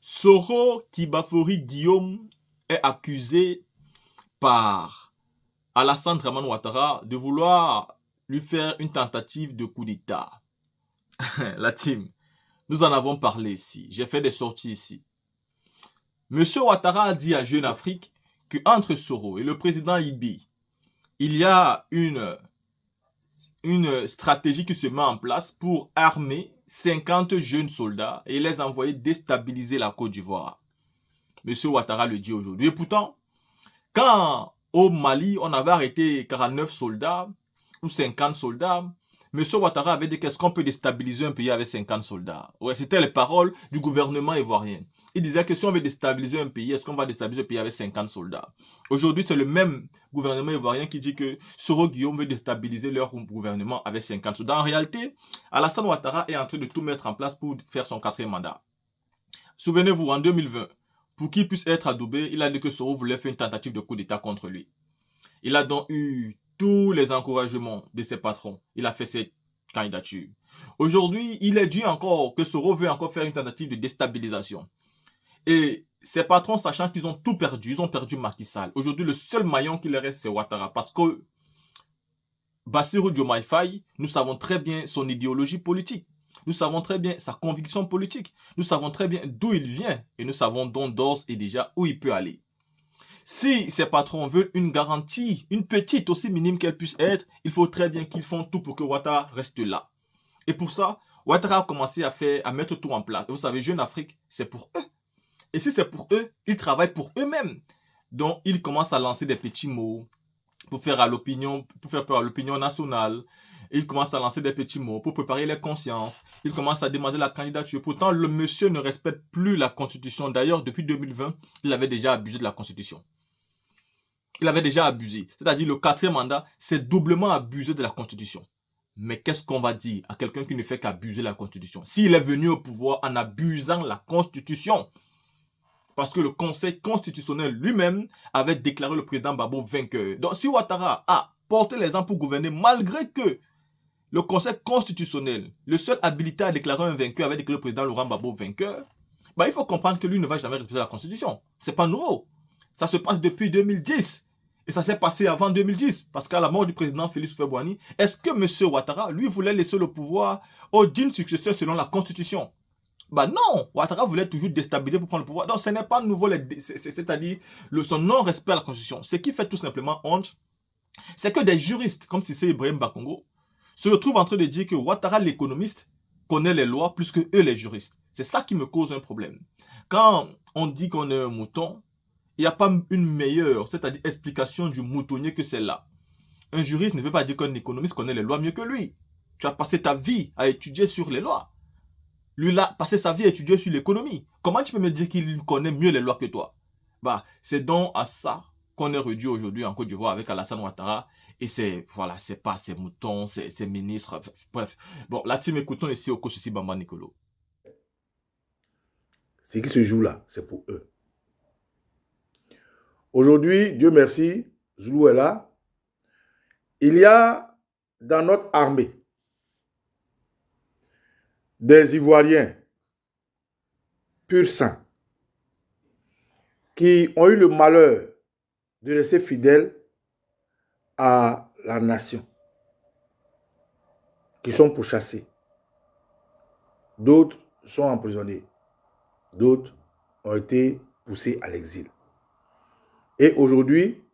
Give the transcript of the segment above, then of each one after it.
Soro Kibafori Guillaume est accusé par Alassane Dramane Ouattara de vouloir lui faire une tentative de coup d'État. La team, nous en avons parlé ici. J'ai fait des sorties ici. Monsieur Ouattara a dit à Jeune Afrique qu'entre Soro et le président Ibi, il y a une stratégie qui se met en place pour armer 50 jeunes soldats et les envoyer déstabiliser la Côte d'Ivoire. Monsieur Ouattara le dit aujourd'hui. Et pourtant, quand au Mali, on avait arrêté 49 soldats ou 50 soldats, M. Ouattara avait dit qu'est-ce qu'on peut déstabiliser un pays avec 50 soldats. Ouais, c'était les paroles du gouvernement ivoirien. Il disait que si on veut déstabiliser un pays, est-ce qu'on va déstabiliser un pays avec 50 soldats? Aujourd'hui, c'est le même gouvernement ivoirien qui dit que Soro Guillaume veut déstabiliser leur gouvernement avec 50 soldats. En réalité, Alassane Ouattara est en train de tout mettre en place pour faire son 4e mandat. Souvenez-vous, en 2020, pour qu'il puisse être adoubé, il a dit que Soro voulait faire une tentative de coup d'État contre lui. Il a donc eu tous les encouragements de ses patrons. Il a fait cette candidature. Aujourd'hui, il est dit encore que Soro veut encore faire une tentative de déstabilisation. Et ses patrons, sachant qu'ils ont tout perdu, ils ont perdu Macky Sall. Aujourd'hui, le seul maillon qui leur reste, c'est Ouattara. Parce que Bassirou Diomaye Faye, nous savons très bien son idéologie politique. Nous savons très bien sa conviction politique. Nous savons très bien d'où il vient. Et nous savons donc d'ores et déjà où il peut aller. Si ces patrons veulent une garantie, une petite, aussi minime qu'elle puisse être, il faut très bien qu'ils font tout pour que Ouattara reste là. Et pour ça, Ouattara a commencé à mettre tout en place. Vous savez, Jeune Afrique, c'est pour eux. Et si c'est pour eux, ils travaillent pour eux-mêmes. Donc, ils commencent à lancer des petits mots pour faire peur à l'opinion nationale. Il commence à lancer des petits mots pour préparer les consciences. Il commence à demander la candidature. Pourtant, le monsieur ne respecte plus la Constitution. D'ailleurs, depuis 2020, il avait déjà abusé de la Constitution. Il avait déjà abusé. C'est-à-dire le 4e mandat, c'est doublement abusé de la Constitution. Mais qu'est-ce qu'on va dire à quelqu'un qui ne fait qu'abuser la Constitution? S'il est venu au pouvoir en abusant la Constitution, parce que le Conseil constitutionnel lui-même avait déclaré le président Gbagbo vainqueur. Donc si Ouattara a porté les armes pour gouverner, malgré que le Conseil constitutionnel, le seul habilité à déclarer un vainqueur, avait déclaré le président Laurent Gbagbo vainqueur, il faut comprendre que lui ne va jamais respecter la Constitution. C'est pas nouveau. Ça se passe depuis 2010. Et ça s'est passé avant 2010. Parce qu'à la mort du président Félix Houphouët-Boigny, est-ce que M. Ouattara, lui, voulait laisser le pouvoir au digne successeur selon la Constitution? Non, Ouattara voulait toujours déstabiliser pour prendre le pouvoir. Donc ce n'est pas nouveau, c'est-à-dire son non-respect à la Constitution. Ce qui fait tout simplement honte, c'est que des juristes, comme Cissé Ibrahim Bakongo, se retrouvent en train de dire que Ouattara, l'économiste, connaît les lois plus que eux, les juristes. C'est ça qui me cause un problème. Quand on dit qu'on est un mouton, il n'y a pas une meilleure, c'est-à-dire explication du moutonnier que celle-là. Un juriste ne peut pas dire qu'un économiste connaît les lois mieux que lui. Tu as passé ta vie à étudier sur les lois. Lui, il a passé sa vie à étudier sur l'économie. Comment tu peux me dire qu'il connaît mieux les lois que toi? C'est donc à ça qu'on est réduit aujourd'hui en Côte d'Ivoire avec Alassane Ouattara. Et c'est, voilà, c'est pas ses moutons, ses ministres, bref. Bon, la team, écoutons ici au coach ici, Bamba Nicolo. Ce qui se joue là, c'est pour eux. Aujourd'hui, Dieu merci, Zoulou est là. Il y a dans notre armée des Ivoiriens pur sang qui ont eu le malheur de rester fidèles à la nation, qui sont pourchassés. D'autres sont emprisonnés. D'autres ont été poussés à l'exil. Et aujourd'hui,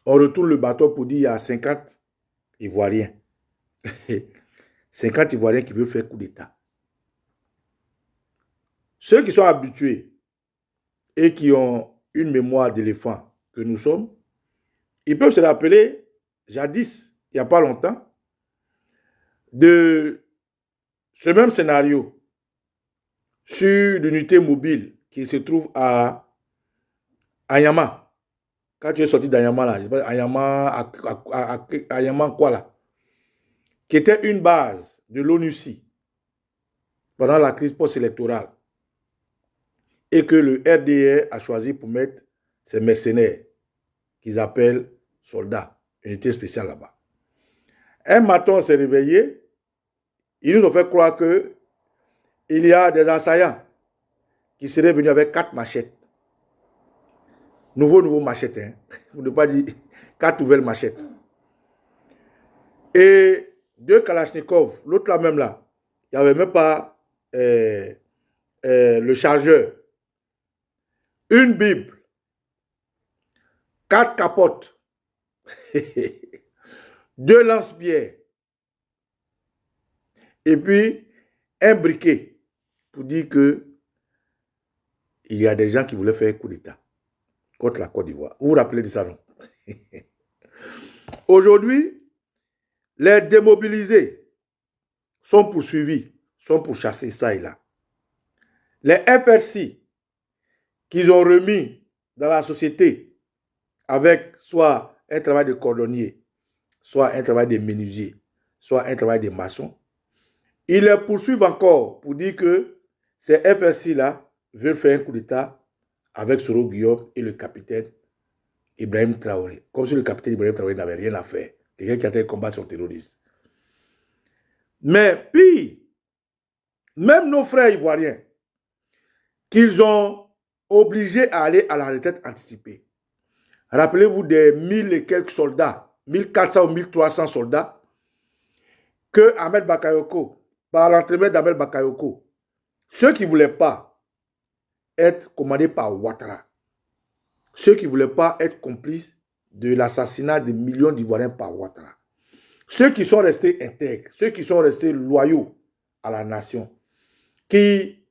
on retourne le bateau pour dire qu'il y a 50 Ivoiriens. 50 Ivoiriens qui veulent faire coup d'État. Ceux qui sont habitués et qui ont une mémoire d'éléphant que nous sommes, ils peuvent se rappeler, jadis, il n'y a pas longtemps, de ce même scénario sur l'unité mobile qui se trouve à Ayama. Quand tu es sorti d'Ayama, là, je sais pas, Ayama quoi là, qui était une base de l'ONUCI pendant la crise post-électorale et que le RDR a choisi pour mettre ses mercenaires qu'ils appellent soldats, unité spéciale là-bas. Un matin, on s'est réveillé, ils nous ont fait croire qu'il y a des assaillants qui serait venu avec 4 machettes. Nouveau machette, hein. Vous ne pas dire 4 nouvelles machettes. Et 2 Kalachnikov, l'autre là même là, il n'y avait même pas le chargeur. Une Bible, 4 capotes, 2 lance-pierres, et puis un briquet pour dire que il y a des gens qui voulaient faire un coup d'État contre la Côte d'Ivoire. Vous vous rappelez de ça, non? Aujourd'hui, les démobilisés sont poursuivis, sont pourchassés ça et là. Les FRC qu'ils ont remis dans la société avec soit un travail de cordonnier, soit un travail de menuisier, soit un travail de maçon, ils les poursuivent encore pour dire que ces FRC-là veulent faire un coup d'État avec Soro Guillaume et le capitaine Ibrahim Traoré. Comme si le capitaine Ibrahim Traoré n'avait rien à faire. Quelqu'un qui a été combattre son terroriste. Mais pire, même nos frères ivoiriens, qu'ils ont obligés à aller à la retraite anticipée. Rappelez-vous des 1000 et quelques soldats, 1400 ou 1300 soldats, que Ahmed Bakayoko, par l'entraînement d'Ahmed Bakayoko, ceux qui ne voulaient pas être commandés par Ouattara, ceux qui ne voulaient pas être complices de l'assassinat de millions d'Ivoiriens par Ouattara, ceux qui sont restés intègres, ceux qui sont restés loyaux à la nation, qui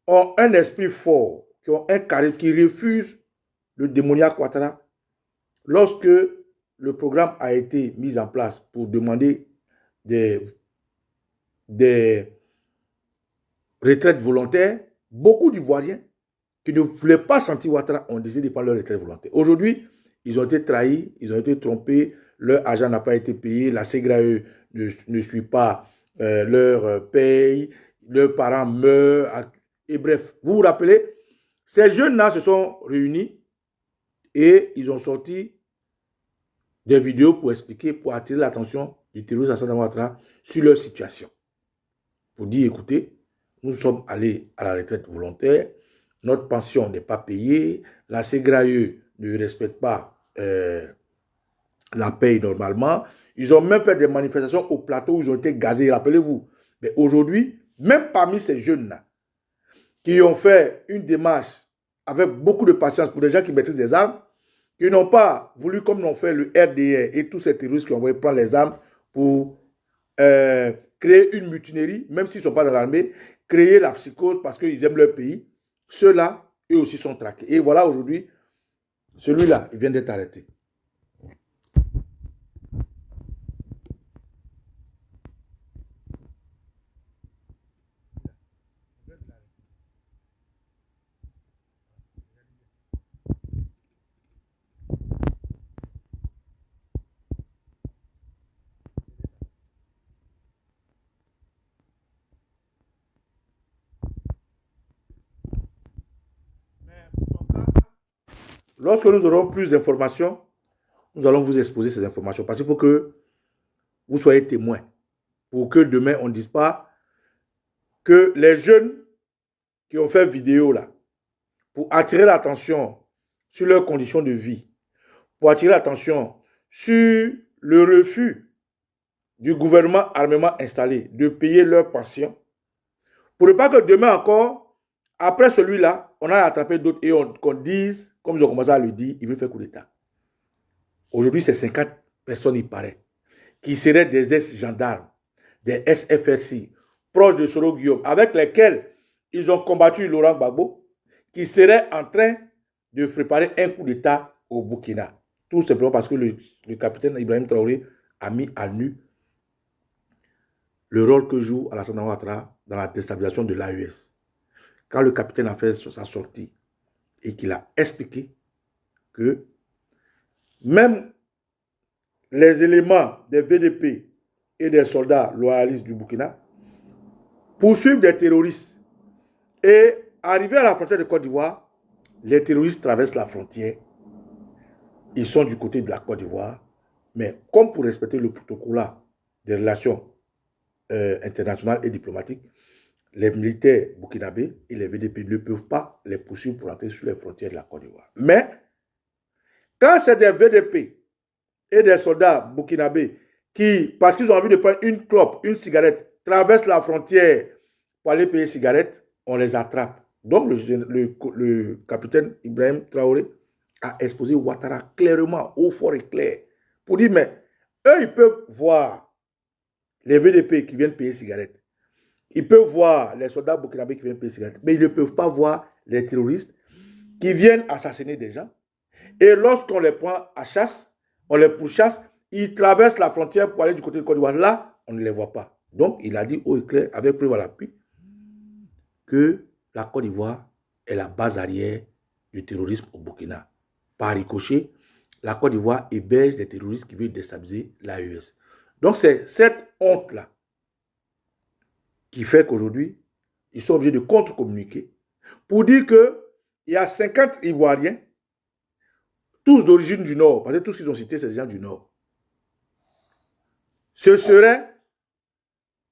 ont un esprit fort, qui ont un charisme, qui refusent le démoniaque Ouattara, lorsque le programme a été mis en place pour demander des retraites volontaires, beaucoup d'Ivoiriens qui ne voulaient pas sentir Ouattara ont décidé de prendre leur retraite volontaire. Aujourd'hui, ils ont été trahis, ils ont été trompés, leur argent n'a pas été payé, la CGRAE ne suit pas leur paye, leurs parents meurent. Et bref, vous vous rappelez, ces jeunes-là se sont réunis et ils ont sorti des vidéos pour expliquer, pour attirer l'attention du terroriste Alassane Ouattara sur leur situation. Pour dire, écoutez, nous sommes allés à la retraite volontaire, notre pension n'est pas payée, la CGRAE ne respecte pas la paye normalement. Ils ont même fait des manifestations au plateau où ils ont été gazés, rappelez-vous. Mais aujourd'hui, même parmi ces jeunes-là, qui ont fait une démarche avec beaucoup de patience pour des gens qui maîtrisent des armes, qui n'ont pas voulu, comme l'ont fait le RDR et tous ces terroristes qui ont envoyé prendre les armes pour créer une mutinerie, même s'ils ne sont pas dans l'armée, créer la psychose parce qu'ils aiment leur pays. Ceux-là, eux aussi sont traqués. Et voilà aujourd'hui, celui-là, il vient d'être arrêté. Lorsque nous aurons plus d'informations, nous allons vous exposer ces informations. Parce qu'il faut que vous soyez témoins. Pour que demain, on ne dise pas que les jeunes qui ont fait vidéo là, pour attirer l'attention sur leurs conditions de vie, pour attirer l'attention sur le refus du gouvernement armément installé de payer leurs pensions, pour ne pas que demain encore, après celui-là, on a attrapé d'autres et qu'on dise, comme ils ont commencé à le dire, ils veulent faire coup d'État. Aujourd'hui, c'est 50 personnes, il paraît, qui seraient des ex-gendarmes, des SFRC, proches de Soro Guillaume, avec lesquels ils ont combattu Laurent Gbagbo, qui seraient en train de préparer un coup d'État au Burkina. Tout simplement parce que le capitaine Ibrahim Traoré a mis à nu le rôle que joue Alassane Ouattara dans la déstabilisation de l'AES. Quand le capitaine a fait sa sortie et qu'il a expliqué que même les éléments des VDP et des soldats loyalistes du Burkina poursuivent des terroristes. Et arrivés à la frontière de Côte d'Ivoire, les terroristes traversent la frontière. Ils sont du côté de la Côte d'Ivoire. Mais comme pour respecter le protocole des relations internationales et diplomatiques, les militaires burkinabés et les VDP ne peuvent pas les poursuivre pour entrer sur les frontières de la Côte d'Ivoire. Mais, quand c'est des VDP et des soldats burkinabés qui, parce qu'ils ont envie de prendre une clope, une cigarette, traversent la frontière pour aller payer cigarette, on les attrape. Donc, le capitaine Ibrahim Traoré a exposé Ouattara clairement, haut, fort et clair, pour dire, mais eux, ils peuvent voir les VDP qui viennent payer cigarette. Ils peuvent voir les soldats burkinabés qui viennent payer cigarette, mais ils ne peuvent pas voir les terroristes qui viennent assassiner des gens. Et lorsqu'on les prend à chasse, on les pourchasse, ils traversent la frontière pour aller du côté de Côte d'Ivoire. Là, on ne les voit pas. Donc, il a dit haut et clair, avec preuve à l'appui, que la Côte d'Ivoire est la base arrière du terrorisme au Burkina. Par ricochet, la Côte d'Ivoire héberge des terroristes qui veulent déstabiliser l'AES. Donc, c'est cette honte-là qui fait qu'aujourd'hui, ils sont obligés de contre-communiquer pour dire qu'il y a 50 Ivoiriens, tous d'origine du Nord, parce que tous ce qu'ils ont cités, c'est des gens du Nord. Ce serait...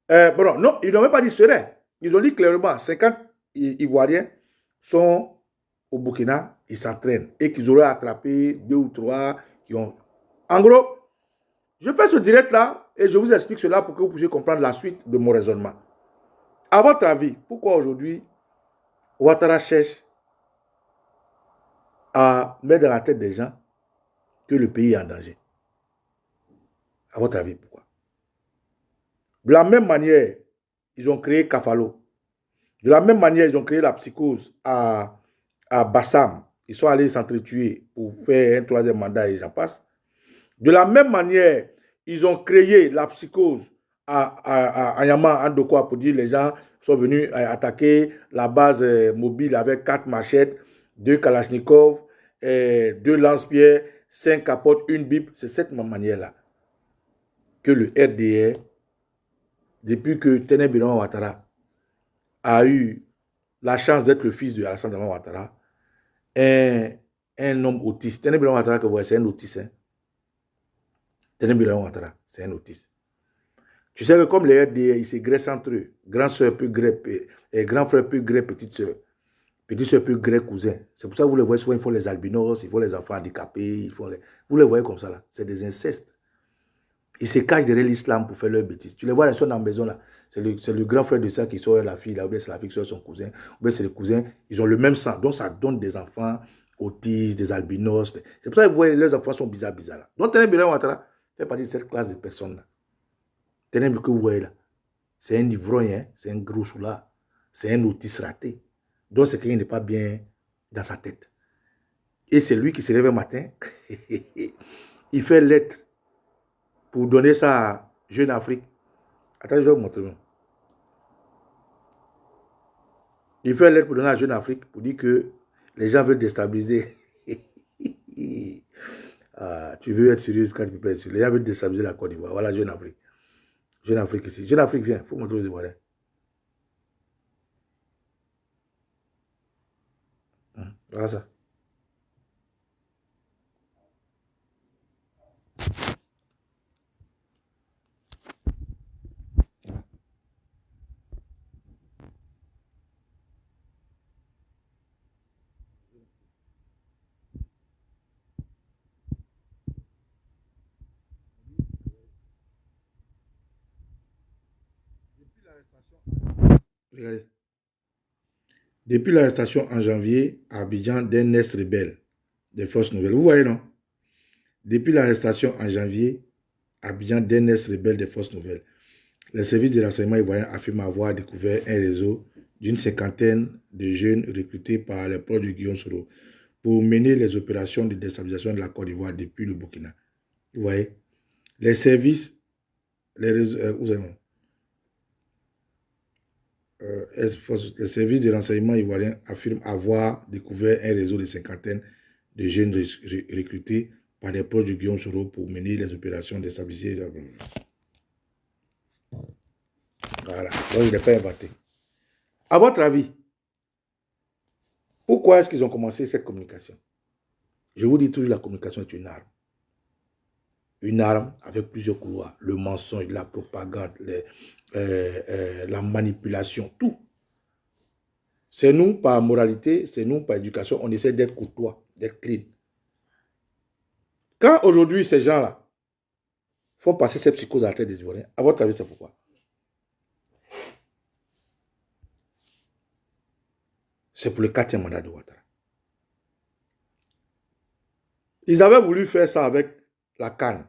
bon, non, ils n'ont même pas dit serait. Ils ont dit clairement, 50 Ivoiriens sont au Burkina, ils s'entraînent et qu'ils auraient attrapé 2 ou 3 qui ont... En gros, je fais ce direct-là et je vous explique cela pour que vous puissiez comprendre la suite de mon raisonnement. À votre avis, pourquoi aujourd'hui Ouattara cherche à mettre dans la tête des gens que le pays est en danger? À votre avis, pourquoi? De la même manière, ils ont créé Kafalo. De la même manière, ils ont créé la psychose à Bassam. Ils sont allés s'entretuer pour faire un 3e mandat et j'en passe. De la même manière, ils ont créé la psychose à Yama, Andokwa, pour dire les gens sont venus attaquer la base mobile avec 4 machettes, 2 Kalachnikov, 2 lance-pierres, 5 capotes, 1 bip. C'est cette manière-là que le RDR, depuis que Tené Birama Ouattara a eu la chance d'être le fils de Alassane Dramane Ouattara, un homme autiste. Tené Birama Ouattara, que vous voyez, c'est un autiste. Hein? Tené Birama Ouattara, c'est un autiste. Tu sais que comme les RDR, ils se graissent entre eux. Grand soeur peut greffer, grand frère peut greffer petite soeur. Petite soeur peut greffer cousin. C'est pour ça que vous les voyez souvent, ils font les albinos, ils font les enfants handicapés, vous les voyez comme ça là. C'est des incestes. Ils se cachent derrière l'islam pour faire leurs bêtises. Tu les vois, ils sont dans la maison là. C'est le grand frère de ça qui sort la fille là, ou bien c'est la fille qui sort son cousin, ou bien c'est le cousin. Ils ont le même sang. Donc ça donne des enfants autistes, des albinos. C'est pour ça que vous voyez, les enfants sont bizarres là. Donc Tené Birama Ouattara fait partie de cette classe de personnes là. Tené que vous voyez là. C'est un ivrogne, hein? C'est un gros soula. C'est un autiste raté. Donc c'est quelqu'un qui n'est pas bien dans sa tête. Et c'est lui qui se lève un matin. Il fait lettre pour donner ça à Jeune Afrique. Attendez, je vais vous montrer. Il fait lettre pour donner à Jeune Afrique pour dire que les gens veulent déstabiliser. Ah, tu veux être sérieux quand tu peux être sérieux. Les gens veulent déstabiliser la Côte d'Ivoire. Voilà Jeune Afrique. Jeune Afrique ici. Jeune Afrique, viens. Il faut montrer aux Ivoiriens. Voilà ça. Regardez. Depuis l'arrestation en janvier à Abidjan d'un nest rebelle des Forces Nouvelles. Vous voyez, non? Depuis l'arrestation en janvier à Abidjan d'un nest rebelle des Forces Nouvelles, les services de renseignement ivoiriens affirment avoir découvert un réseau d'une 50aine de jeunes recrutés par les proches de Guillaume Soro pour mener les opérations de déstabilisation de la Côte d'Ivoire depuis le Burkina. Vous voyez? Les services, les services de renseignement ivoiriens affirment avoir découvert un réseau de 50aine de jeunes recrutés par des proches de Guillaume Soro pour mener les opérations de déstabilisation. Voilà, donc il n'est pas inventé. À votre avis, pourquoi est-ce qu'ils ont commencé cette communication? Je vous dis toujours, la communication est une arme. Une arme avec plusieurs couloirs. Le mensonge, la propagande, la manipulation, tout. C'est nous par moralité, c'est nous par éducation, on essaie d'être courtois, d'être clean. Quand aujourd'hui ces gens-là font passer cette psychose à la tête des Ivoiriens, à votre avis, c'est pourquoi? C'est pour le 4e mandat de Ouattara. Ils avaient voulu faire ça avec la CAN.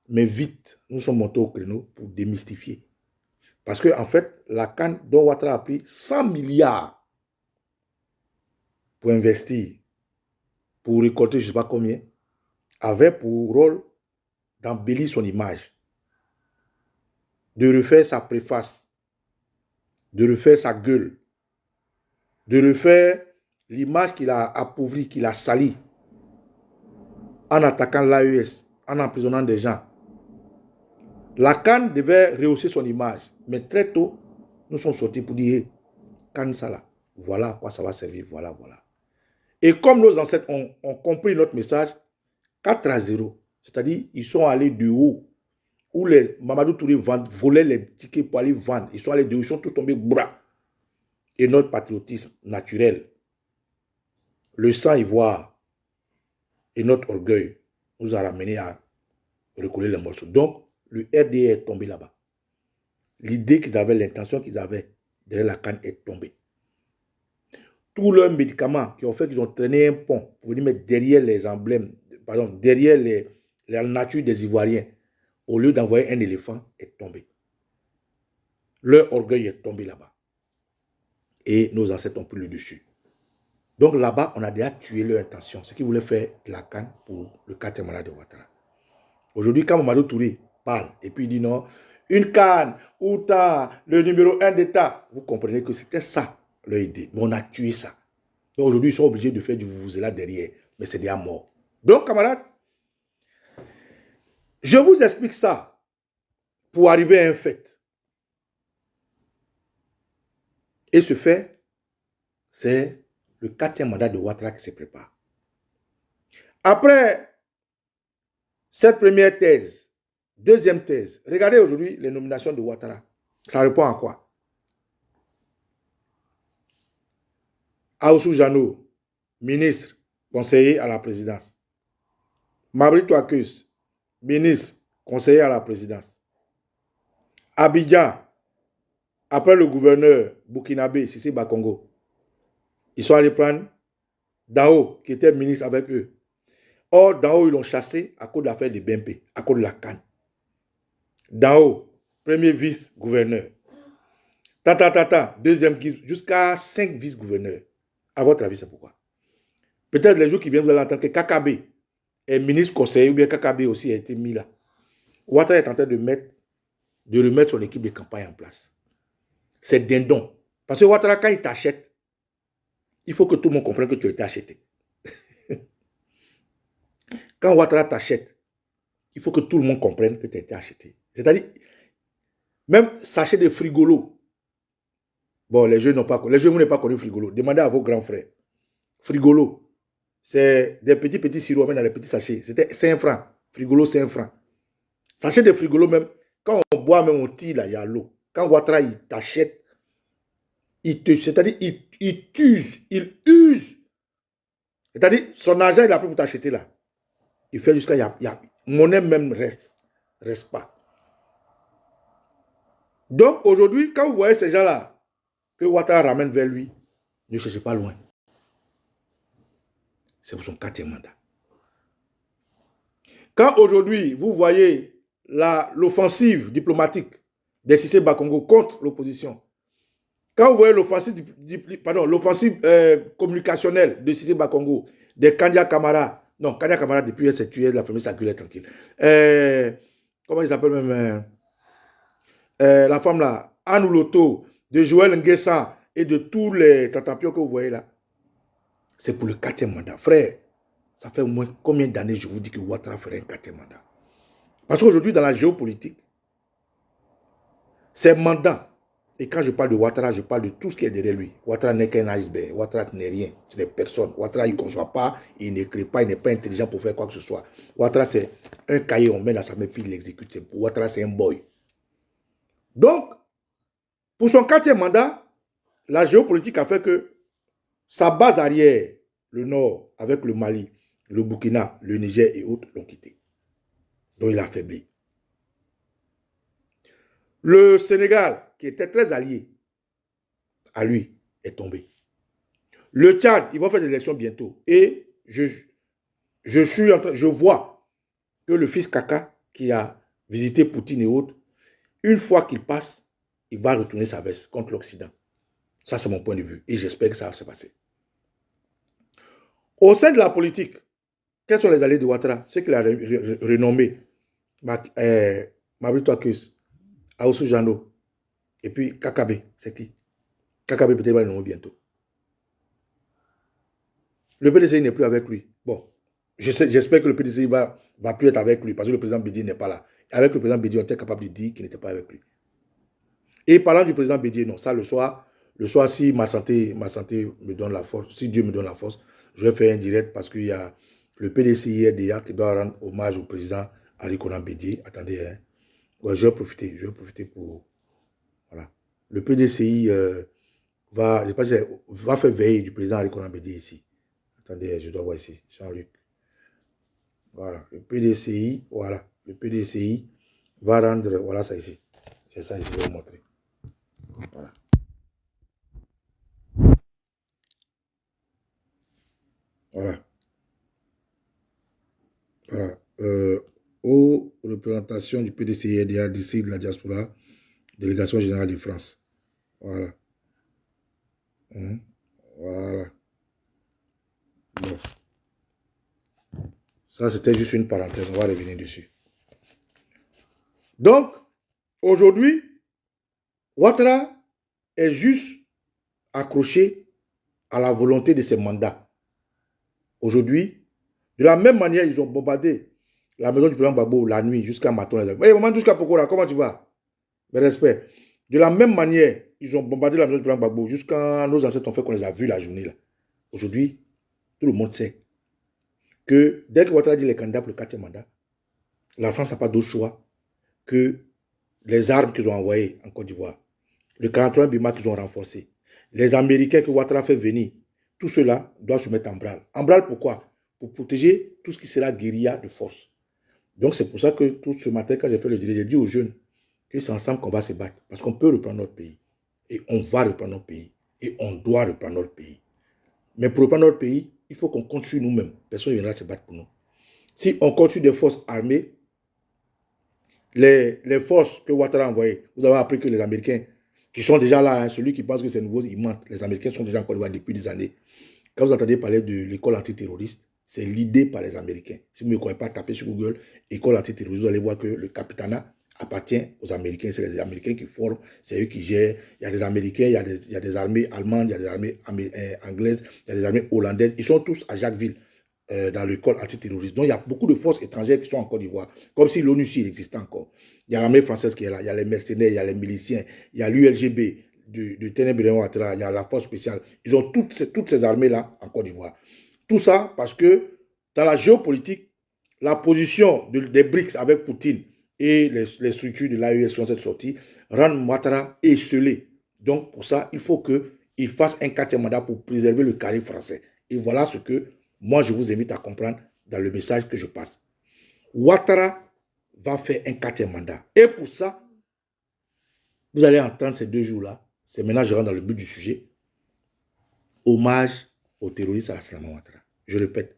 Mais vite, nous sommes montés au créneau pour démystifier. Parce qu'en fait, la CAN dont Ouattara a pris 100 milliards pour investir, pour récolter je ne sais pas combien, avait pour rôle d'embellir son image, de refaire sa préface, de refaire sa gueule, de refaire l'image qu'il a appauvrie, qu'il a salie, en attaquant l'AES, en emprisonnant des gens. La CAN devait rehausser son image, mais très tôt, nous sommes sortis pour dire, CAN ça là, voilà à quoi ça va servir, voilà. Et comme nos ancêtres ont compris notre message, 4-0, c'est-à-dire ils sont allés de haut, où les Mamadou Touré volaient les tickets pour aller vendre, ils sont allés de haut, ils sont tous tombés bras. Et notre patriotisme naturel, le sang ivoire et notre orgueil nous a ramenés à recoller les morceaux. Donc, le RDA est tombé là-bas. L'idée qu'ils avaient, l'intention qu'ils avaient derrière la CAN est tombée. Tous leurs médicaments qui ont fait qu'ils ont traîné un pont pour venir mettre derrière les emblèmes, pardon, derrière la nature des Ivoiriens, au lieu d'envoyer un éléphant, est tombé. Leur orgueil est tombé là-bas. Et nos ancêtres ont pris le dessus. Donc là-bas, on a déjà tué leur intention. Ce qu'ils voulaient faire de la CAN pour le 4e mandat de Ouattara. Aujourd'hui, quand Mamadou Touré parle et puis il dit non, une CAN, où t'as le numéro 1 d'État, vous comprenez que c'était ça leur idée. Mais on a tué ça. Donc aujourd'hui, ils sont obligés de faire du vous-là derrière. Mais c'est déjà mort. Donc, camarades, je vous explique ça pour arriver à un fait. Et ce fait, c'est le 4e mandat de Ouattara qui se prépare. Après cette première thèse, deuxième thèse, regardez aujourd'hui les nominations de Ouattara. Ça répond à quoi? Aoussou Jano, ministre, conseiller à la présidence. Mabri Touakus, ministre, conseiller à la présidence. Abidjan, après le gouverneur burkinabé, Sissi Bakongo, ils sont allés prendre Dao, qui était ministre avec eux. Or, Dao, ils l'ont chassé à cause de l'affaire de BMP, à cause de la CAN. Dao, premier vice-gouverneur. Deuxième, jusqu'à 5 vice-gouverneurs. À votre avis, c'est pourquoi? Peut-être les jours qui viennent, vous allez entendre que Kakabe est ministre conseiller, ou bien Kakabe aussi a été mis là. Ouattara est en train de remettre son équipe de campagne en place. C'est dindon. Parce que Ouattara, quand il t'achète, il faut que tout le monde comprenne que tu as été acheté. Quand Ouattara t'achète, il faut que tout le monde comprenne que tu as été acheté. C'est-à-dire, même sachet de frigolo. Bon, les jeunes n'ont pas connu. Les jeunes n'ont pas connu frigolo. Demandez à vos grands frères. Frigolo, c'est des petits sirops dans les petits sachets. C'était 5 francs. Frigolo, 5 francs. Sachet de frigolo même, quand on boit, même on tire là, il y a l'eau. Quand Ouattara, il t'achète, c'est-à-dire, il use. C'est-à-dire, son argent, il a pris pour t'acheter là. Il fait jusqu'à, monnaie même reste pas. Donc, aujourd'hui, quand vous voyez ces gens-là, que Ouattara ramène vers lui, ne cherchez pas loin. C'est pour son 4e mandat. Quand aujourd'hui, vous voyez l'offensive diplomatique de Sissi Bakongo contre l'opposition, quand vous voyez l'offensive communicationnelle de Sissi Bakongo, de Kandia Kamara, non, Kandia Kamara, depuis elle s'est tuée, la première circulaire tranquille. Comment il s'appelle même la femme là, Anou Loto, de Joël Nguessa et de tous les tatapions que vous voyez là. C'est pour le 4e mandat. Frère, ça fait au moins combien d'années je vous dis que Ouattara ferait un 4e mandat? Parce qu'aujourd'hui, dans la géopolitique, c'est mandat. Et quand je parle de Ouattara, je parle de tout ce qui est derrière lui. Ouattara n'est qu'un iceberg. Ouattara n'est rien. Ce n'est personne. Ouattara, il ne conçoit pas, il n'écrit pas, il n'est pas intelligent pour faire quoi que ce soit. Ouattara, c'est un cahier, on met dans sa main, puis il l'exécute. Ouattara, c'est un boy. Donc, pour son 4e mandat, la géopolitique a fait que sa base arrière, le Nord, avec le Mali, le Burkina, le Niger et autres, l'ont quitté. Donc il a affaibli. Le Sénégal, qui était très allié à lui, est tombé. Le Tchad, ils vont faire des élections bientôt. Et je vois que le fils Kaka, qui a visité Poutine et autres, une fois qu'il passe, il va retourner sa veste contre l'Occident. Ça, c'est mon point de vue. Et j'espère que ça va se passer. Au sein de la politique, quels sont les alliés de Ouattara? Ceux qu'il a renommés. Mabri Touakus, Aoussou Jano, et puis Kakabe, c'est qui? Kakabe peut-être va le nommer bientôt. Le PDCI n'est plus avec lui. Bon, j'espère que le PDCI va plus être avec lui parce que le président Bédier n'est pas là. Avec le président Bédier, on était capable de dire qu'il n'était pas avec lui. Et parlant du président Bédier, non, ça le soir, si ma santé me donne la force, si Dieu me donne la force, je vais faire un direct parce qu'il y a le PDCI RDA qui doit rendre hommage au président Henri Konan Bédier. Attendez, hein. Ouais, je vais profiter pour... Voilà. Le PDCI va faire veille du président Henri Konan Bédier ici. Attendez, je dois voir ici, Jean-Luc. Voilà, le PDCI, voilà. Le PDCI va rendre, voilà ça ici. C'est ça ici, je vais vous montrer. Voilà. Voilà. Voilà. Aux représentations du PDCI d'ici de la diaspora, délégation générale de France. Voilà. Voilà. Bon. Ça, c'était juste une parenthèse. On va revenir dessus. Donc, aujourd'hui, Ouattara est juste accroché à la volonté de ses mandats. Aujourd'hui, de la même manière, ils ont bombardé la maison du président Gbagbo la nuit jusqu'à Maton. Hey, maman Douchka Pokora, comment tu vas? Mes respects. De la même manière, ils ont bombardé la maison du président Gbagbo jusqu'à nos ancêtres ont fait qu'on les a vus la journée là. Aujourd'hui, tout le monde sait que dès que Ouattara dit les candidats pour le 4e mandat, la France n'a pas d'autre choix que les armes qu'ils ont envoyées en Côte d'Ivoire, le 43 Bima qu'ils ont renforcé, les Américains que Ouattara fait venir, tout cela doit se mettre en branle. En branle pourquoi? Pour protéger tout ce qui sera guérilla de force. Donc c'est pour ça que tout ce matin, quand j'ai fait le délai, j'ai dit aux jeunes que c'est ensemble qu'on va se battre. Parce qu'on peut reprendre notre pays. Et on va reprendre notre pays. Et on doit reprendre notre pays. Mais pour reprendre notre pays, il faut qu'on compte sur nous-mêmes. Personne ne viendra se battre pour nous. Si on compte sur des forces armées, les forces que Ouattara a envoyées, vous avez appris que les Américains, qui sont déjà là, hein, celui qui pense que c'est nouveau, il ment. Les Américains sont déjà en Côte d'Ivoire depuis des années. Quand vous entendez parler de l'école antiterroriste, c'est l'idée par les Américains. Si vous ne connaissez pas, tapez sur Google, école antiterroriste, vous allez voir que le capitanat appartient aux Américains. C'est les Américains qui forment, c'est eux qui gèrent. Il y a des Américains, il y a des armées allemandes, il y a des armées anglaises, il y a des armées hollandaises. Ils sont tous à Jacquesville, dans l'école antiterroriste. Donc il y a beaucoup de forces étrangères qui sont en Côte d'Ivoire, comme si l'ONU existait encore. Il y a l'armée française qui est là, il y a les mercenaires, il y a les miliciens, il y a l'ULGB, du Ténèbre Ouattara, il y a la force spéciale. Ils ont toutes ces armées-là en Côte d'Ivoire. Tout ça parce que dans la géopolitique, la position des BRICS avec Poutine et les structures de l'AES sur cette sortie rendent Ouattara esselé. Donc pour ça, il faut qu'il fasse un 4e mandat pour préserver le carré français. Et voilà ce que moi je vous invite à comprendre dans le message que je passe. Ouattara va faire un 4e mandat. Et pour ça, vous allez entendre ces 2 jours-là. C'est maintenant que je rentre dans le but du sujet. Hommage aux terroristes à Alassane Ouattara. Je répète,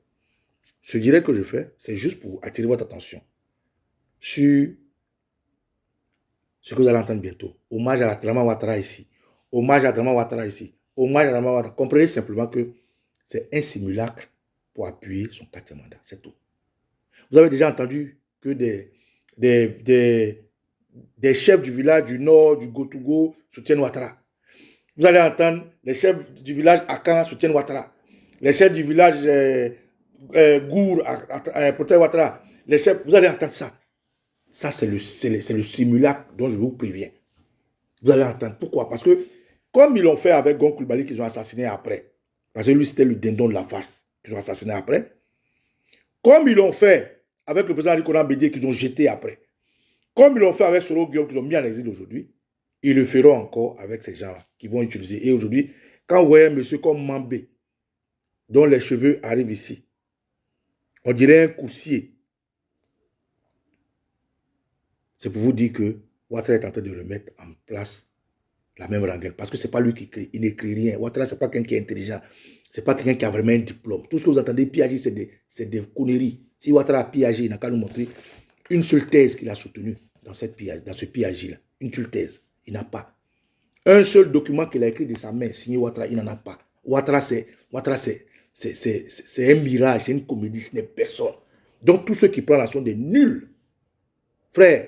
ce direct que je fais, c'est juste pour attirer votre attention sur ce que vous allez entendre bientôt. Hommage à Alassane Ouattara ici. Hommage à Alassane Ouattara ici. Hommage à Alassane Ouattara. Comprenez simplement que c'est un simulacre pour appuyer son 4e mandat. C'est tout. Vous avez déjà entendu que des chefs du village du Nord, du Gotougo, soutiennent Ouattara. Vous allez entendre les chefs du village Akan soutiennent Ouattara. Les chefs du village Gour protègent Ouattara. Les chefs, vous allez entendre ça. Ça, c'est le simulacre dont je vous préviens. Vous allez entendre. Pourquoi? Parce que, comme ils l'ont fait avec Gon Coulibaly qu'ils ont assassiné après, parce que lui, c'était le dindon de la farce qu'ils ont assassiné après, comme ils l'ont fait avec le président Henri Konan Bédier qu'ils ont jeté après, comme ils l'ont fait avec Soro Guillaume qu'ils ont mis en exil aujourd'hui, Ils le feront encore avec ces gens-là qui vont utiliser. Et aujourd'hui, quand vous voyez un monsieur comme Mambé, dont les cheveux arrivent ici, on dirait un coursier. C'est pour vous dire que Ouattara est en train de remettre en place la même rengaine. Parce que ce n'est pas lui qui écrit, il n'écrit rien. Ouattara, ce n'est pas quelqu'un qui est intelligent. Ce n'est pas quelqu'un qui a vraiment un diplôme. Tout ce que vous entendez, Piaget, c'est des conneries. Si Ouattara a Piaget, il n'a qu'à nous montrer une seule thèse qu'il a soutenue dans ce Piaget-là. Une seule thèse. Il n'a pas. Un seul document qu'il a écrit de sa main, signé Ouattara, il n'en a pas. Ouattara, c'est un mirage, c'est une comédie, ce n'est personne. Donc, tous ceux qui prennent la sont des nuls. Frère,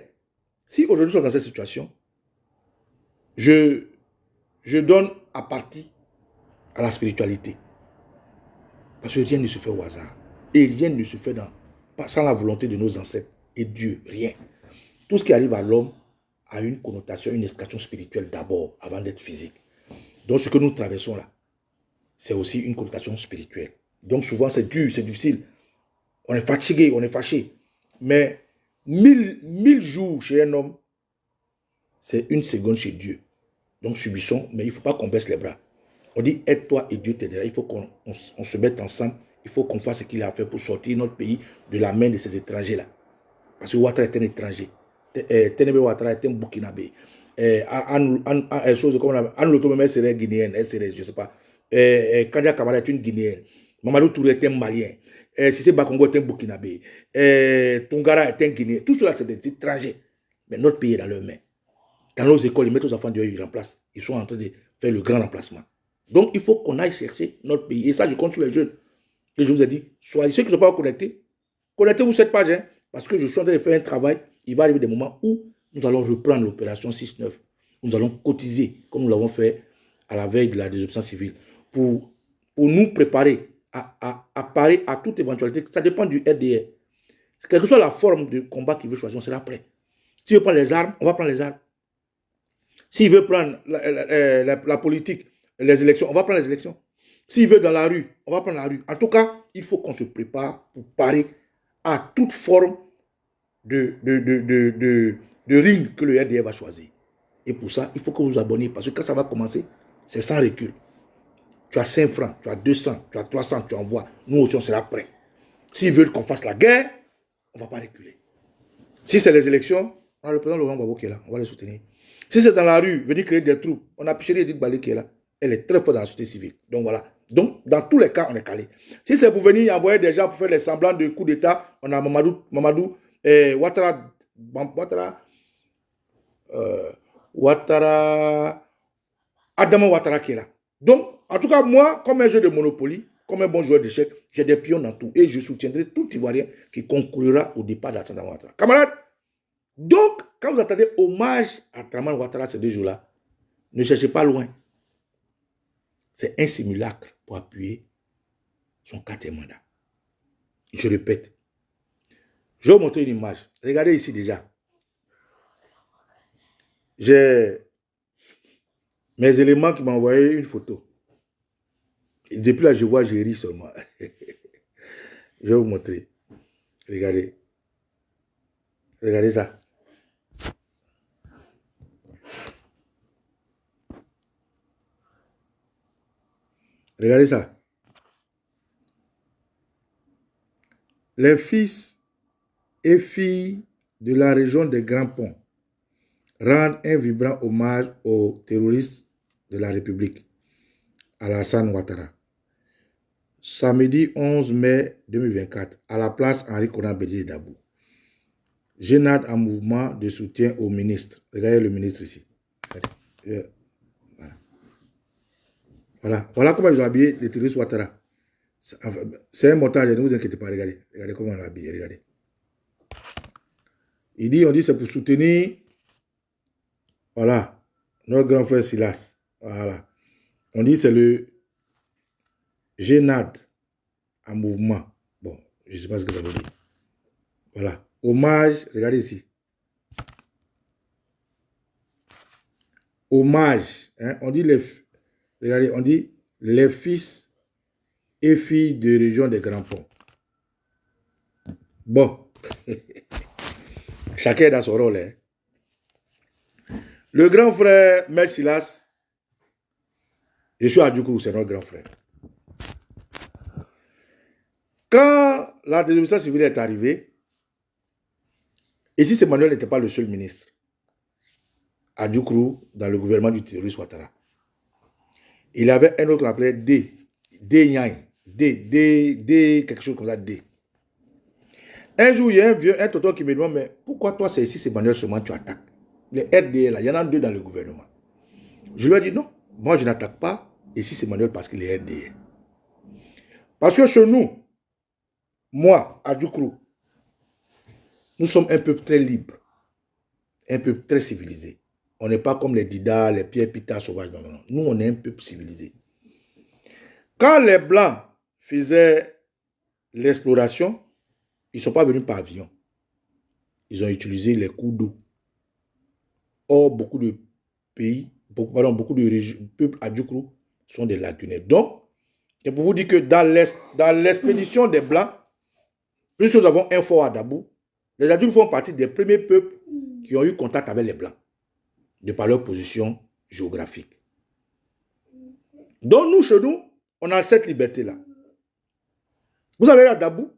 si aujourd'hui nous sommes dans cette situation, je donne à partie à la spiritualité. Parce que rien ne se fait au hasard. Et rien ne se fait sans la volonté de nos ancêtres et Dieu. Rien. Tout ce qui arrive à l'homme a une connotation, une expression spirituelle d'abord, avant d'être physique. Donc ce que nous traversons là, c'est aussi une connotation spirituelle. Donc souvent c'est dur, c'est difficile. On est fatigué, on est fâché. Mais 1000 jours chez un homme, c'est une seconde chez Dieu. Donc subissons, mais il ne faut pas qu'on baisse les bras. On dit aide-toi et Dieu t'aidera. Il faut qu'on se mette ensemble. Il faut qu'on fasse ce qu'il a fait pour sortir notre pays de la main de ces étrangers-là. Parce que Ouattara est un étranger. Ténébé Ouattara est un Burkinabé. Chose comme Anne Lotomeme, elle serait guinéenne. Elle serait, je ne sais pas. Kandia Kamara est une guinéenne. Mamadou Touré est un malien. Sissé Bakongo est un Burkinabé. Tongara est un guinéen. Tout cela, c'est des étrangers. Mais notre pays est dans leurs mains. Dans nos écoles, ils mettent aux enfants dehors, ils remplacent. Ils sont en train de faire le grand remplacement. Donc, il faut qu'on aille chercher notre pays. Et ça, je compte sur les jeunes. Et je vous ai dit, soyez ceux qui ne sont pas connectés, connectez-vous cette page. Hein, parce que je suis en train de faire un travail. Il va arriver des moments où nous allons reprendre l'opération 6-9. Nous allons cotiser, comme nous l'avons fait à la veille de la désobéissance civile, pour nous préparer à parer à toute éventualité. Ça dépend du RDR. Quelle que soit la forme de combat qu'il veut choisir, on sera prêt. S'il veut prendre les armes, on va prendre les armes. S'il veut prendre la politique, les élections, on va prendre les élections. S'il veut dans la rue, on va prendre la rue. En tout cas, il faut qu'on se prépare pour parer à toute forme de ring que le RDR va choisir. Et pour ça, il faut que vous vous abonniez. Parce que quand ça va commencer, c'est sans recul. Tu as 5 francs, tu as 200, tu as 300, tu envoies. Nous aussi, on sera prêts. S'ils veulent qu'on fasse la guerre, on ne va pas reculer. Si c'est les élections, on a le président Laurent Gbagbo qui est là, on va les soutenir. Si c'est dans la rue, venir créer des troupes, on a Picheri Edith Balé qui est là. Elle est très forte dans la société civile. Donc voilà. Donc, dans tous les cas, on est calé. Si c'est pour venir envoyer des gens pour faire les semblants de coup d'État, on a Mamadou Adama Ouattara qui est là. Donc, en tout cas, moi, comme un jeu de Monopoly, comme un bon joueur d'échecs, j'ai des pions dans tout. Et je soutiendrai tout Ivoirien qui concourra au départ d'Alassane Ouattara. Camarades, donc, quand vous attendez hommage à Draman Ouattara ces 2 jours-là, ne cherchez pas loin. C'est un simulacre pour appuyer son 4e mandat. Je répète. Je vais vous montrer une image. Regardez ici déjà. J'ai mes éléments qui m'ont envoyé une photo. Et depuis là, je vois, j'ai ri seulement. Je vais vous montrer. Regardez. Regardez ça. Regardez ça. Les fils et filles de la région des Grands Ponts rendent un vibrant hommage aux terroristes de la République, Alassane Ouattara. Samedi 11 mai 2024, à la place Henri Konan Bédié Dabou. Génade en mouvement de soutien au ministre. Regardez le ministre ici. Voilà. Voilà comment ils ont habillé les terroristes Ouattara. C'est un montage, ne vous inquiétez pas, regardez. Regardez comment on l'a habillé, regardez. On dit c'est pour soutenir, voilà, notre grand frère Silas. Voilà. On dit c'est le Génade en mouvement. Bon, je ne sais pas ce que ça veut dire. Voilà. Hommage, regardez ici. Hommage. Hein, on dit regardez, on dit les fils et filles de région des Grands Ponts. Bon. Chacun est dans son rôle. Hein. Le grand frère Mercilas, je suis à Djoukourou, c'est notre grand frère. Quand la désobéissance civile est arrivée, et si Emmanuel n'était pas le seul ministre à Djoukourou dans le gouvernement du terroriste Ouattara, il avait un autre qu'on appelait D quelque chose comme ça, D. Un jour, il y a un tonton qui me demande, mais pourquoi toi, c'est ici, c'est Emmanuel seulement, tu attaques? Les RDA, là, il y en a 2 dans le gouvernement. Je lui ai dit, non, moi, je n'attaque pas ici, c'est Emmanuel parce qu'il est RDA. Parce que chez nous, moi, à Djoukourou, nous sommes un peuple très libre, un peuple très civilisé. On n'est pas comme les Dida, les Pierre Pita sauvages, non, non, non. Nous, on est un peuple civilisé. Quand les Blancs faisaient l'exploration, ils ne sont pas venus par avion. Ils ont utilisé les cours d'eau. Or, beaucoup de pays, beaucoup de peuples à Djoukourou sont des lagunaires. Donc, c'est pour vous dire que dans l'expédition des Blancs, puisque nous avons un fort à Dabou, les adultes font partie des premiers peuples qui ont eu contact avec les Blancs, de par leur position géographique. Donc, nous, chez nous, on a cette liberté-là. Vous allez à Dabou,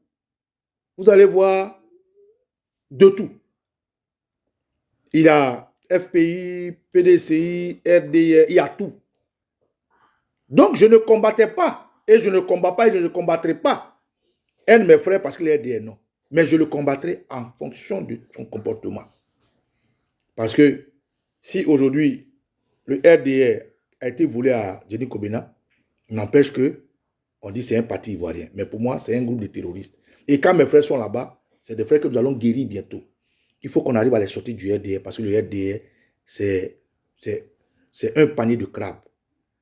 vous allez voir de tout. Il y a FPI, PDCI, RDI, il y a tout. Donc, je ne combattais pas, et je ne combats pas, et je ne combattrai pas un de mes frères parce qu'il est RDI, non. Mais je le combattrai en fonction de son comportement. Parce que si aujourd'hui, le RDI a été volé à Jenny Kobena, n'empêche que on dit que c'est un parti ivoirien. Mais pour moi, c'est un groupe de terroristes. Et quand mes frères sont là-bas, c'est des frères que nous allons guérir bientôt. Il faut qu'on arrive à les sortir du RDA parce que le RDA, c'est un panier de crabes.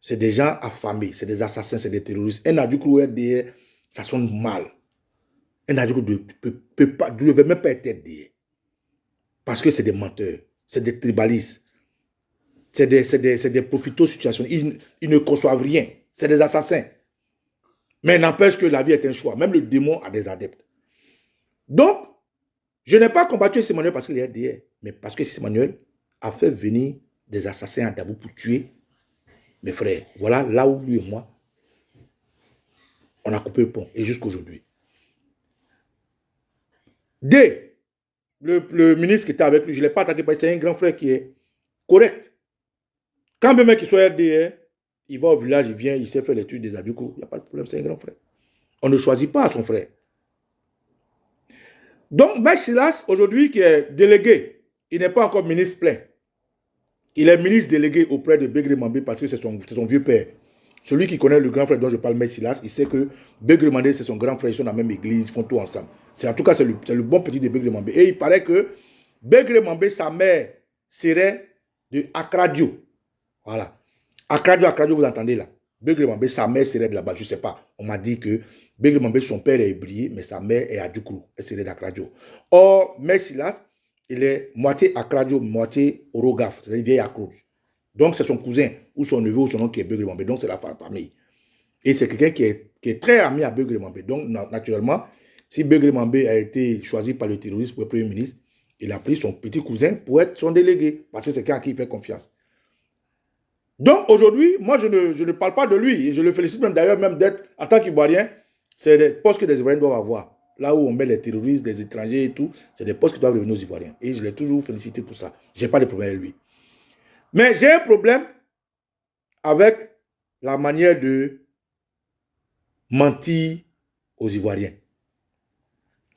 C'est des gens affamés, c'est des assassins, c'est des terroristes. Un Adjoukourou RDA, ça sonne mal. Un Adjoukourou ne devait même pas être RDA. Parce que c'est des menteurs, c'est des tribalistes, c'est des profitos situationnels. Ils ne conçoivent rien. C'est des assassins. Mais n'empêche que la vie est un choix. Même le démon a des adeptes. Donc, je n'ai pas combattu Emmanuel parce qu'il est RDA, mais parce que Emmanuel a fait venir des assassins à Dabou pour tuer mes frères. Voilà là où lui et moi, on a coupé le pont. Et jusqu'aujourd'hui. D, le ministre qui était avec lui, je ne l'ai pas attaqué parce que c'est un grand frère qui est correct. Quand même qu'il soit RDA, il va au village, il vient, il sait faire l'étude des Adjoukourou. Il n'y a pas de problème, c'est un grand frère. On ne choisit pas son frère. Donc, Mercilas, aujourd'hui, qui est délégué, il n'est pas encore ministre plein. Il est ministre délégué auprès de Begré Mambé parce que c'est son vieux père. Celui qui connaît le grand frère dont je parle, Mercilas, il sait que Begré Mambé, c'est son grand frère, ils sont dans la même église, ils font tout ensemble. En tout cas, c'est le bon petit de Begré Mambé. Et il paraît que Begré Mambé, sa mère, serait de Akradio. Voilà. Akradio, vous entendez là. Begré Mambé, sa mère serait de là-bas, je ne sais pas. On m'a dit que Begré Mambé, son père est hébrié, mais sa mère est à Djoukourou. Elle serait d'Akradio. Or, Mercilas, il est moitié Akradio, moitié Orogaf, c'est-à-dire vieille Akrouj. Donc, c'est son cousin, ou son neveu, ou son oncle qui est Begré Mambé. Donc, c'est la famille. Et c'est quelqu'un qui est très ami à Begré Mambé. Donc, naturellement, si Begré Mambé a été choisi par le terroriste pour être Premier ministre, il a pris son petit cousin pour être son délégué, parce que c'est quelqu'un à qui il fait confiance. Donc, aujourd'hui, moi, je ne parle pas de lui, et je le félicite même d'ailleurs, même d'être, en tant qu'Ivoirien, c'est des postes que les Ivoiriens doivent avoir. Là où on met les terroristes, les étrangers et tout, c'est des postes qui doivent revenir aux Ivoiriens. Et je l'ai toujours félicité pour ça. Je n'ai pas de problème avec lui. Mais j'ai un problème avec la manière de mentir aux Ivoiriens.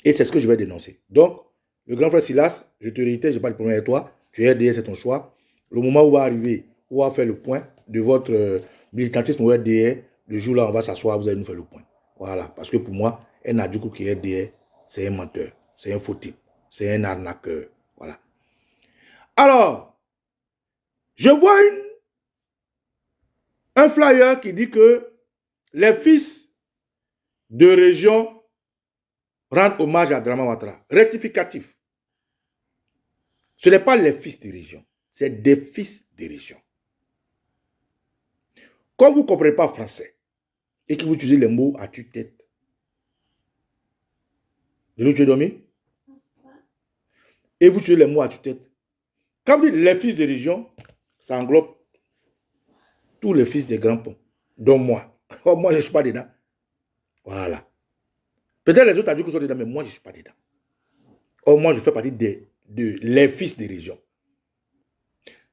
Et c'est ce que je vais dénoncer. Donc, le grand frère Silas, je te réitère, je n'ai pas de problème avec toi. Tu es RDA, c'est ton choix. Le moment où va arriver, où on va faire le point de votre militantisme au RDA, le jour là, on va s'asseoir, vous allez nous faire le point. Voilà. Parce que pour moi, un Adjoukourou qui est RDA, c'est un menteur, c'est un faux type, c'est un arnaqueur. Voilà. Alors, je vois un flyer qui dit que les fils de région rendent hommage à Draman Ouattara. Rectificatif. Ce n'est pas les fils de région, c'est des fils de région. Quand vous ne comprenez pas français et que vous utilisez les mots à tue-tête, de l'autre, tu es dormi? Et vous utilisez les mots à tue-tête. Quand vous dites les fils de région, ça englobe tous les fils des grands ponts, dont moi. Oh, moi, je ne suis pas dedans. Voilà. Peut-être les autres adultes sont dedans, mais moi, je ne suis pas dedans. Oh, moi, je fais partie de les fils des régions.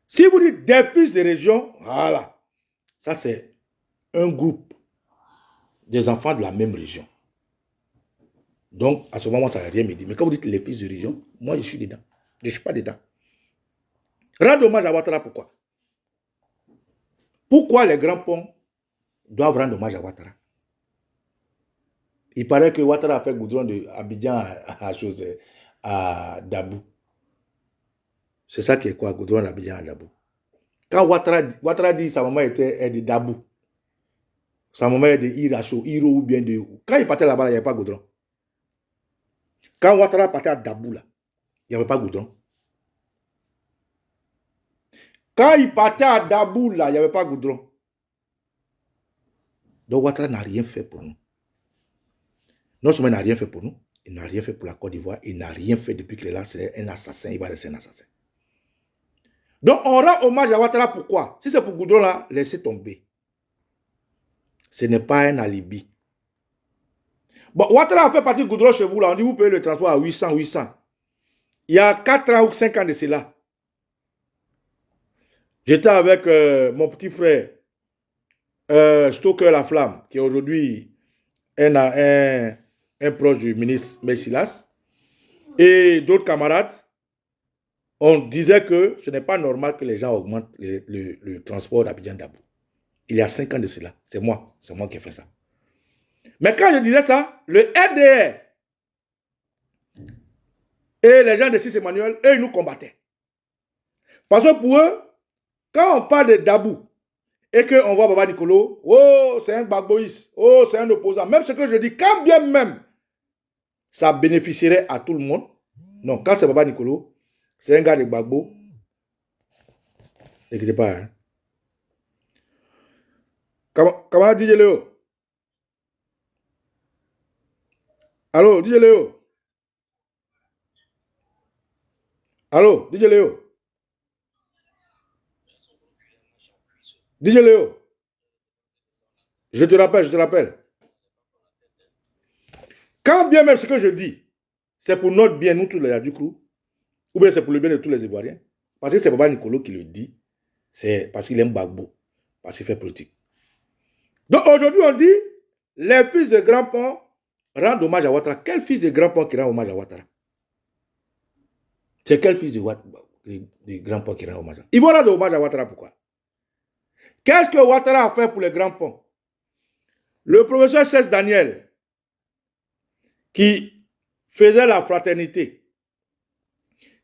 Si vous dites des fils des régions, voilà. Ça, c'est un groupe des enfants de la même région. Donc, à ce moment, ça n'a rien me dit. Mais quand vous dites les fils de région, moi, je suis dedans. Je ne suis pas dedans. Rendre hommage à Ouattara, pourquoi? Pourquoi les grands ponts doivent rendre hommage à Ouattara? Il paraît que Ouattara a fait goudron de Abidjan à Dabou. C'est ça qui est quoi, goudron d'Abidjan à Dabou? Quand Ouattara dit sa maman était de Dabou, sa maman est de Iracho, Iro ou bien de... Quand il partait là-bas, il n'y avait pas goudron. Quand Ouattara partait à Dabou, là, il n'y avait pas goudron. Quand il partait à Dabou, là, il n'y avait pas goudron. Donc Ouattara n'a rien fait pour nous. Non seulement il n'a rien fait pour nous, il n'a rien fait pour la Côte d'Ivoire, il n'a rien fait depuis qu'il est là, c'est un assassin, il va rester un assassin. Donc on rend hommage à Ouattara, pourquoi? Si c'est pour goudron là, laissez tomber. Ce n'est pas un alibi. Bon, Ouattara a fait partie de goudron chez vous là, on dit vous payez le transport à 800. Il y a 4 ans ou 5 ans de cela, j'étais avec mon petit frère, Stoker La Flamme, qui est aujourd'hui un proche du ministre Messilas, et d'autres camarades. On disait que ce n'est pas normal que les gens augmentent le transport d'Abidjan-Dabou. Il y a 5 ans de cela. C'est moi qui ai fait ça. Mais quand je disais ça, le RDR et les gens de Sis Emmanuel, eux, ils nous combattaient. Parce que pour eux, quand on parle de Dabou et qu'on voit Baba Nicolo, oh, c'est un bagboïs, oh, c'est un opposant. Même ce que je dis, quand bien même ça bénéficierait à tout le monde, non, quand c'est Baba Nicolo, c'est un gars de Gbagbo. N'écoutez pas. Hein. Comment dit Léo? Allô, DJ Léo? Allô, DJ Léo? DJ Léo? Je te rappelle. Quand bien même ce que je dis, c'est pour notre bien, nous tous les du crew, ou bien c'est pour le bien de tous les Ivoiriens, parce que c'est Baba Nicolo qui le dit, c'est parce qu'il aime Gbagbo, parce qu'il fait politique. Donc aujourd'hui, on dit, les fils de Grand Pont rendent hommage à Ouattara. Quel fils de Grand Pont qui rend hommage à Ouattara? C'est quel fils de Grand Pont qui rend hommage à Ouattara? Ils vont rendre hommage à Ouattara, pourquoi? Qu'est-ce que Ouattara a fait pour les Grands Ponts? Le professeur Cès Daniel, qui faisait la fraternité,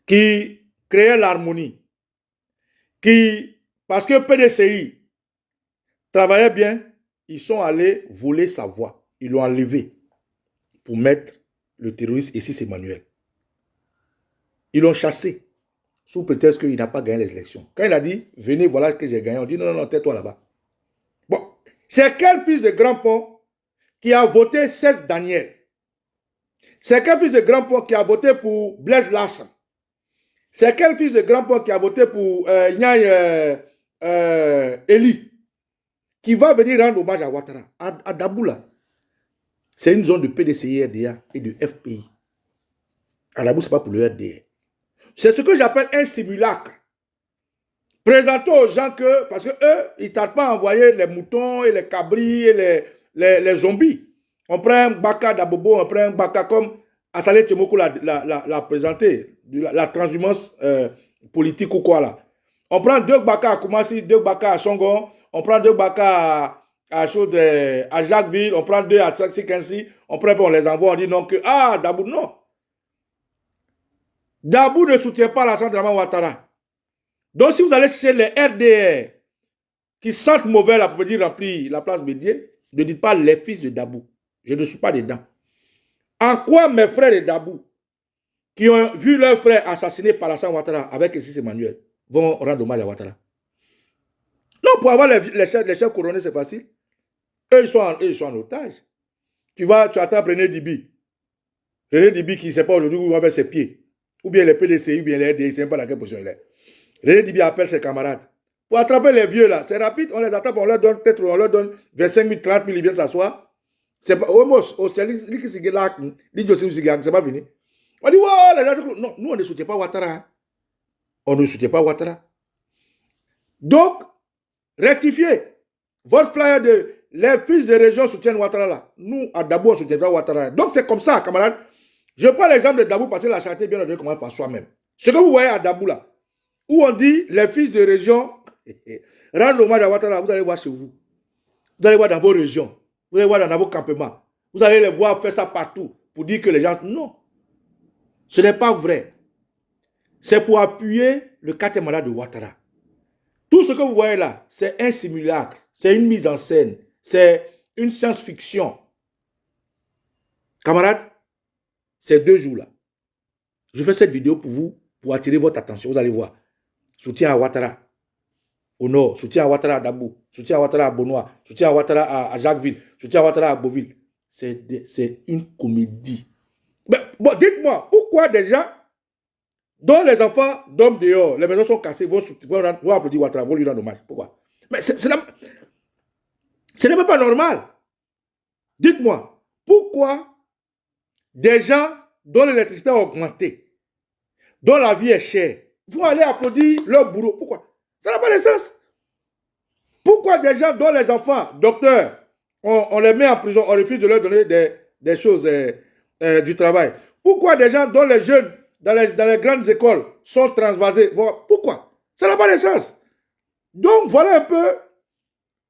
qui créait l'harmonie, qui, parce que PDCI travaillait bien, ils sont allés voler sa voix. Ils l'ont enlevé pour mettre le terroriste Sis Emmanuel. Ils l'ont chassé sous prétexte qu'il n'a pas gagné les élections. Quand il a dit, venez, voilà que j'ai gagné, on dit non, tais-toi là-bas. Bon, c'est quel fils de Grand Pont qui a voté Cès Daniel? C'est quel fils de Grand Pont qui a voté pour Blaise Lassan? C'est quel fils de Grand Pont qui a voté pour Eli? Qui va venir rendre hommage à Ouattara, à Daboula. C'est une zone de PDCI, RDA et de FPI. À Dabou, ce n'est pas pour le RDA. C'est ce que j'appelle un simulacre. Présentons aux gens que, parce qu'eux, ils ne tardent pas à envoyer les moutons et les cabris et les zombies. On prend un baka d'Abobo, on prend un baka comme Assalé Tchemoko l'a présenté, la transhumance politique ou quoi là. On prend 2 baka à Koumassi, 2 baka à Songon, on prend 2 baka à Jacquesville, on prend 2 à Sikensi, on les envoie, on dit non que, ah, Dabou, non. Dabou ne soutient pas la Centrale Ouattara. Donc si vous allez chez les RDR qui sentent mauvais là pour venir remplir la place Bédier, ne dites pas les fils de Dabou. Je ne suis pas dedans. En quoi mes frères de Dabou, qui ont vu leur frère assassiné par la Centrale Ouattara avec Sis Emmanuel, vont rendre hommage à Ouattara? Non, pour avoir les chefs couronnés, c'est facile. Eux, ils sont en otage. Tu attends René Dibi. René Dibi qui ne sait pas aujourd'hui où il va mettre ses pieds. Ou bien les PDCI, ou bien les RDI, il ne sait pas dans quelle position il est. René Dibi appelle ses camarades. Pour attraper les vieux là, c'est rapide, on les attrape, on leur donne peut-être, on leur donne 25 000, 30 000, ils viennent s'asseoir. C'est pas, au moins, c'est pas fini. On dit, ouais, les gens, non, nous on ne soutient pas Ouattara. Hein. On ne soutient pas Ouattara. Donc, rectifiez. Votre flyer de les fils de région soutiennent Ouattara là. Nous, à Dabou, on ne soutient pas Ouattara. Donc, c'est comme ça, camarades. Je prends l'exemple de Dabou parce que la charité bien ordonnée commence par soi-même. Ce que vous voyez à Dabou là, où on dit les fils de région rendent hommage à Ouattara, vous allez voir chez vous. Vous allez voir dans vos régions. Vous allez voir dans vos campements. Vous allez les voir faire ça partout pour dire que les gens... Non. Ce n'est pas vrai. C'est pour appuyer le quatrième mandat de Ouattara. Tout ce que vous voyez là, c'est un simulacre, c'est une mise en scène, c'est une science-fiction. Camarades, ces 2 jours-là, je fais cette vidéo pour vous, pour attirer votre attention. Vous allez voir. Soutien à Ouattara au nord, soutien à Ouattara à Dabou, soutien à Ouattara à Bonois, soutien à Ouattara à Jacquesville, soutien à Ouattara à Beauville. C'est une comédie. Mais, bon, dites-moi, pourquoi déjà dont les enfants dorment dehors, les maisons sont cassées, vont applaudir Ouattara, vont lui rendre hommage. Pourquoi? Mais ce n'est même pas normal. Dites-moi, pourquoi des gens dont l'électricité a augmenté, dont la vie est chère, vont aller applaudir leur bourreau? Pourquoi? Ça n'a pas de sens. Pourquoi des gens dont les enfants, docteurs, on les met en prison, on refuse de leur donner des choses, du travail? Pourquoi des gens dont les jeunes dans les grandes écoles sont transvasés? Pourquoi? Ça n'a pas de sens. Donc, voilà un peu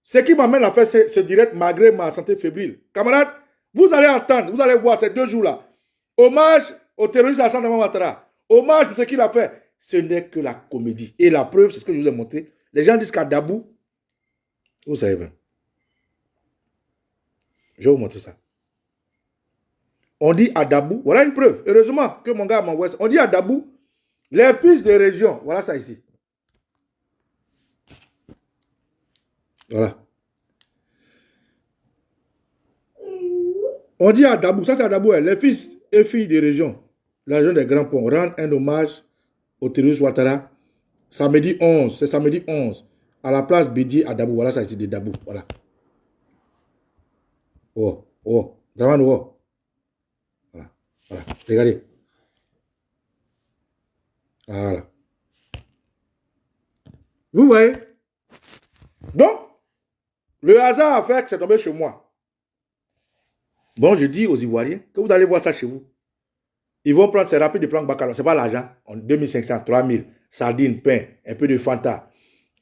ce qui m'amène à faire ce direct malgré ma santé fébrile. Camarades, vous allez entendre, vous allez voir ces 2 jours-là. Hommage au terroriste Alassane Ouattara. Hommage pour ce qu'il a fait. Ce n'est que la comédie. Et la preuve, c'est ce que je vous ai montré. Les gens disent qu'à Dabou, vous savez bien. Je vais vous montrer ça. On dit à Dabou, voilà une preuve. Heureusement que mon gars m'envoie ça. On dit à Dabou, les fils de région, voilà ça ici. Voilà. On dit à Dabou, ça c'est à Dabou, les fils et filles de région, la région des Grands Ponts, rendent un hommage au terroriste Ouattara. Samedi 11, c'est samedi 11, à la place Bédier à Dabou. Voilà ça ici de Dabou, voilà. Oh, oh, Draman, oh. Voilà, voilà, regardez. Voilà. Vous voyez? Donc, le hasard a fait que c'est tombé chez moi. Bon, je dis aux Ivoiriens que vous allez voir ça chez vous. Ils vont prendre, c'est rapide de prendre Bacalao. Ce n'est pas l'argent. 2500, 3000, sardines, pain, un peu de Fanta.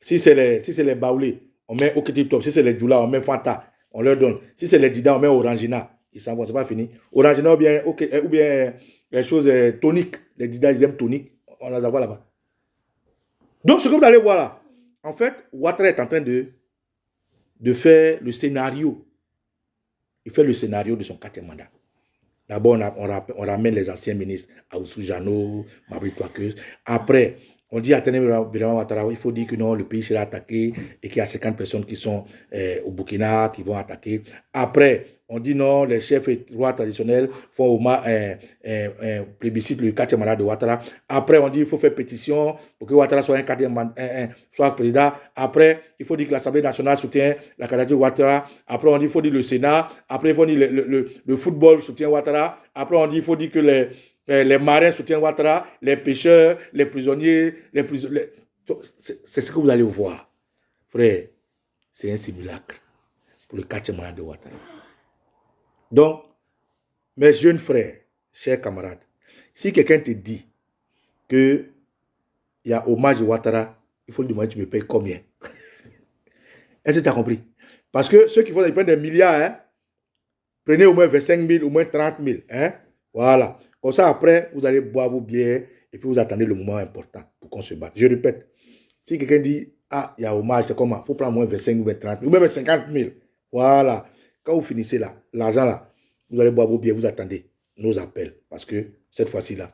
Si c'est les baoulés, on met au petit top. Si c'est les Djoula, on met Fanta. On leur donne. Si c'est les Dida, on met Orangina. Ils s'en vont, c'est pas fini. Orangina ou bien les choses toniques. Les Dida, ils aiment tonique. On les envoie là-bas. Donc, ce que vous allez voir là, en fait, Ouattara est en train de faire le scénario. Il fait le scénario de son 4e mandat. D'abord, on ramène les anciens ministres, Aoussou Jano, Mabri Touakeuse. Après, on dit à Téné Birama Ouattara, il faut dire que non, le pays sera attaqué et qu'il y a 50 personnes qui sont au Burkina qui vont attaquer. Après, on dit non, les chefs et rois traditionnels font plébiscite le 4e mandat de Ouattara. Après, on dit qu'il faut faire pétition pour que Ouattara soit soit président. Après, il faut dire que l'Assemblée nationale soutient la candidature de Ouattara. Après, on dit qu'il faut dire le Sénat. Après, il faut dire le football soutient Ouattara. Après, on dit qu'il faut dire que les marins soutiennent Ouattara, les pêcheurs, les prisonniers, c'est ce que vous allez voir. Frère, c'est un simulacre pour le 4e mandat de Ouattara. Donc, mes jeunes frères, chers camarades, si quelqu'un te dit qu'il y a hommage à Ouattara, il faut lui demander, tu me payes combien? Est-ce que tu as compris? Parce que ceux qui font, ils prennent des milliards, hein? Prenez au moins 25 000, au moins 30 000. Hein? Voilà. Comme ça, après, vous allez boire vos bières et puis vous attendez le moment important pour qu'on se batte. Je répète, si quelqu'un dit, ah, il y a hommage, c'est comment? Il faut prendre au moins 25 000, 30 000, ou même 50 000. Voilà. Quand vous finissez là, l'argent là, vous allez boire vos bières, vous attendez nos appels. Parce que cette fois-ci là,